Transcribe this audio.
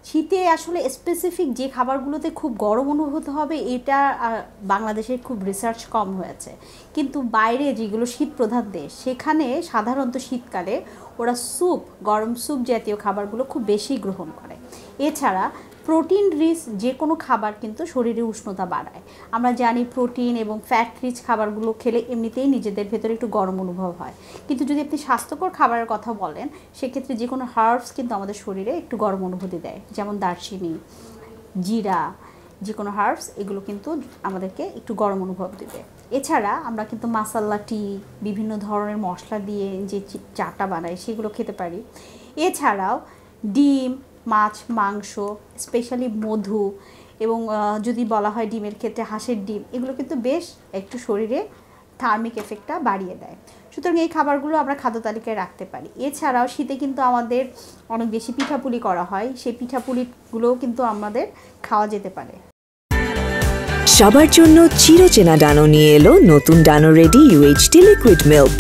শীতে আসলে স্পেসিফিক যে খাবারগুলোতে খুব গরম অনুভূত হবে এটা বাংলাদেশের খুব রিসার্চ কম হয়েছে, কিন্তু বাইরে যেগুলো শীত প্রধান দেশ সেখানে সাধারণত শীতকালে ওরা স্যুপ, গরম স্যুপ জাতীয় খাবারগুলো খুব বেশি গ্রহণ করে। এছাড়া প্রোটিন রিচ যে কোনো খাবার কিন্তু শরীরে উষ্ণতা বাড়ায়। আমরা জানি প্রোটিন এবং ফ্যাট রিচ খাবারগুলো খেলে এমনিতেই নিজেদের ভেতরে একটু গরম অনুভব হয়, কিন্তু যদি আপনি স্বাস্থ্যকর খাবারের কথা বলেন সেক্ষেত্রে যে কোনো হার্বস কিন্তু আমাদের শরীরে একটু গরম অনুভূতি দেয়, যেমন দারচিনি, জিরা, যে কোনো হার্বস এগুলো কিন্তু আমাদেরকে একটু গরম অনুভব দেবে। এছাড়া আমরা কিন্তু মাসালা টি, বিভিন্ন ধরনের মশলা দিয়ে যে চাটা বানাই সেগুলো খেতে পারি। এছাড়াও ডিম, মাছ, মাংস, স্পেশালি মধু এবং যদি বলা হয় ডিমের ক্ষেত্রে হাঁসের ডিম, এগুলো কিন্তু বেশ একটু শরীরে থার্মিক এফেক্টটা বাড়িয়ে দেয়। সুতরাং এই খাবারগুলো আমরা খাদ্য তালিকায় রাখতে পারি। এছাড়াও শীতে কিন্তু আমাদের অনেক বেশি পিঠাপুলি করা হয়, সেই পিঠাপুলিগুলোও কিন্তু আমাদের খাওয়া যেতে পারে। সবার জন্য চিরচেনা ডানো নিয়ে এলো নতুন ডানো রেডি UHT লিকুইড মিল্ক।